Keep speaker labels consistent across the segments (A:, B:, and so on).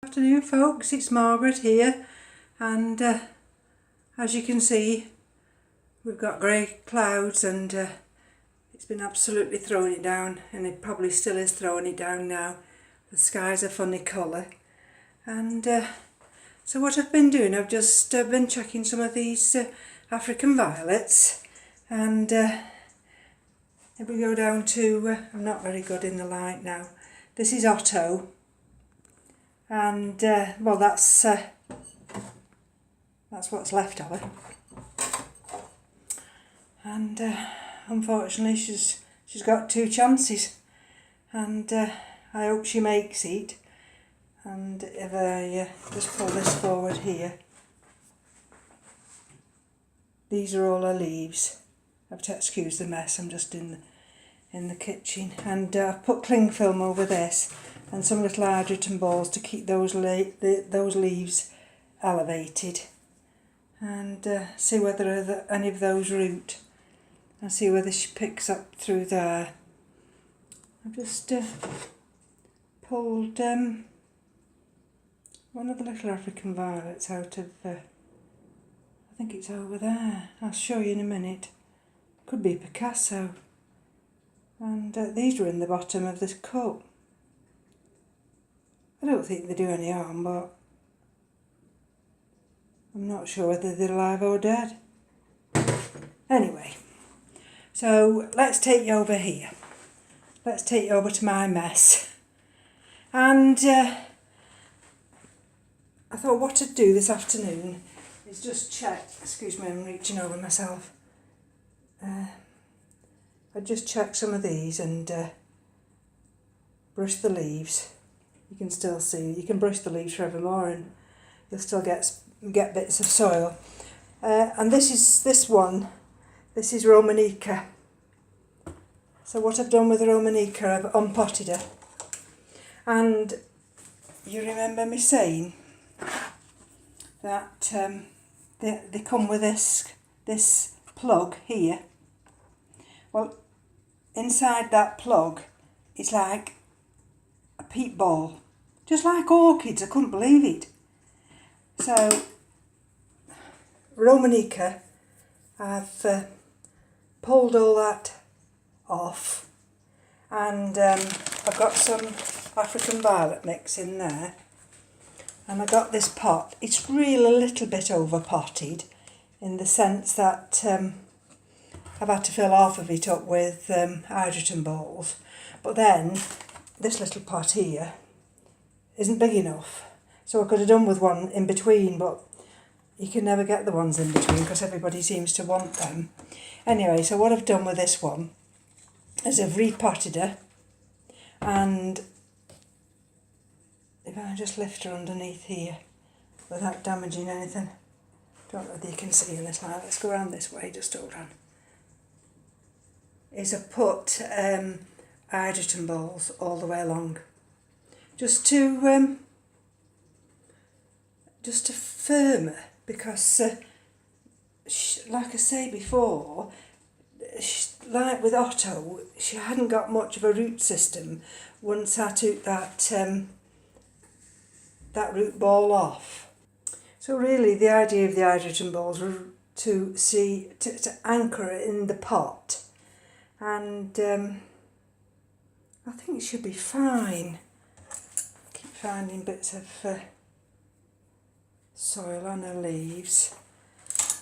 A: Good afternoon folks, it's Margaret here, and as you can see we've got grey clouds and it's been absolutely throwing it down, and it probably still is throwing it down now. The sky's a funny colour, and so what I've been doing, I've just been checking some of these African violets, and if we go down to, I'm not very good in the light now, this is Otto. And well, that's what's left of her, and unfortunately she's got two chances, and I hope she makes it. And if I just pull this forward here, these are all her leaves. I've to excuse the mess, I'm just in the kitchen, and I've put cling film over this and some little hydrogen balls to keep those leaves elevated, and see whether any of those root, and see whether she picks up through there. I've just pulled one of the little African violets out of, I think it's over there, I'll show you in a minute, could be Picasso, and these are in the bottom of this cup. I don't think they do any harm, but I'm not sure whether they're alive or dead. Anyway, so let's take you over here. Let's take you over to my mess. And I thought what I'd do this afternoon is just check, excuse me, I'm reaching over myself. I'd just check some of these and brush the leaves. You can still see, you can brush the leaves forevermore and you'll still get bits of soil. And this is Romanica. So what I've done with Romanica, I've unpotted her. And you remember me saying that they come with this plug here. Well, inside that plug it's like a peat ball, just like orchids. I couldn't believe it. So Romanica, I've pulled all that off, and I've got some African violet mix in there, and I got this pot. It's really a little bit over potted in the sense that I've had to fill half of it up with hydrogen balls, but then this little pot here isn't big enough, so I could have done with one in between, but you can never get the ones in between because everybody seems to want them. Anyway, so what I've done with this one is I've repotted her, and if I just lift her underneath here without damaging anything, don't know whether you can see in this light, let's go around this way, just hold on, is I put hydrogen balls all the way along, just to firm her, because like I say before, like with Otto, she hadn't got much of a root system once I took that root ball off. So really the idea of the hydrogen balls were to anchor it in the pot, and I think it should be fine. I keep finding bits of soil on her leaves,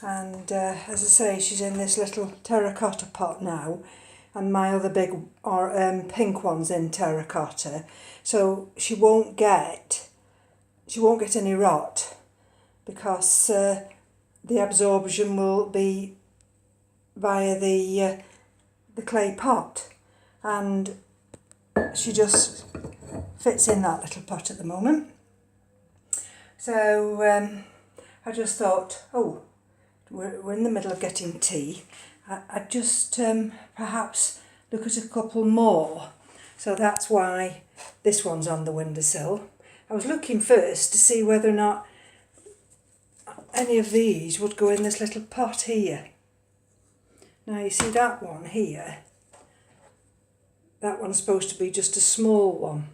A: and as I say, she's in this little terracotta pot now, and my other big pink one's in terracotta, so she won't get any rot, because the absorption will be via the clay pot, and she just fits in that little pot at the moment. So I just thought, oh, we're in the middle of getting tea, I'd just perhaps look at a couple more. So that's why this one's on the windowsill. I was looking first to see whether or not any of these would go in this little pot here. Now you see that one here, that one's supposed to be just a small one.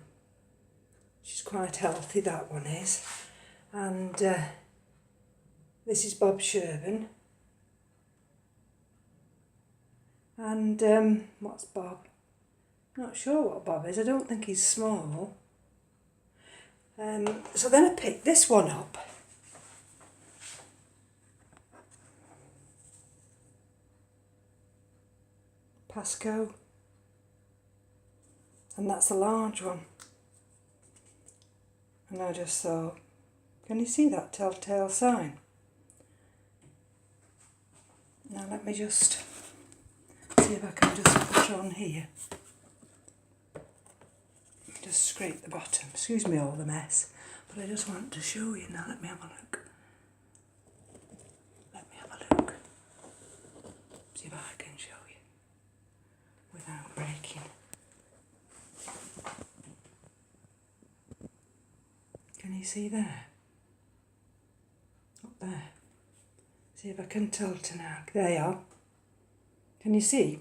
A: which is quite healthy, that one is. And this is Bob Sherman. And what's Bob? Not sure what Bob is. I don't think he's small. So then I picked this one up. Picasso. And that's a large one. And I just thought, can you see that telltale sign? Now let me just see if I can just put it on here. Just scrape the bottom. Excuse me all the mess, but I just want to show you. Now let me have a look. Let me have a look. See if I can show you without breaking. Can you see there? Up there. See if I can tilt now. There you are. Can you see?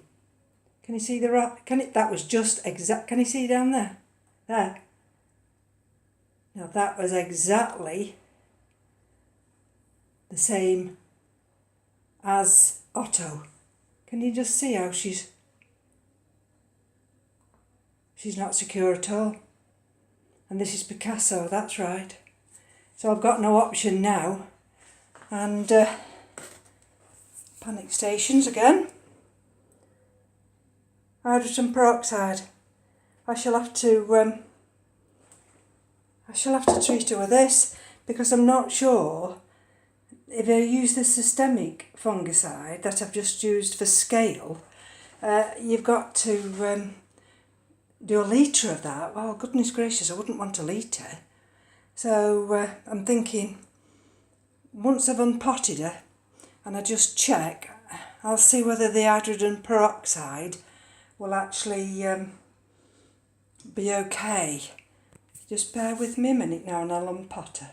A: Can you see the right? That was just exact. Can you see down there? There. Now that was exactly the same as Otto. Can you just see how she's not secure at all? And this is Picasso, that's right. So I've got no option now. And panic stations again. Hydrogen peroxide. I shall have to treat her with this, because I'm not sure if I use the systemic fungicide that I've just used for scale. You've got to do a litre of that. Well, goodness gracious, I wouldn't want a litre. So I'm thinking, once I've unpotted her and I just check, I'll see whether the hydrogen peroxide will actually be okay. Just bear with me a minute now and I'll unpot her.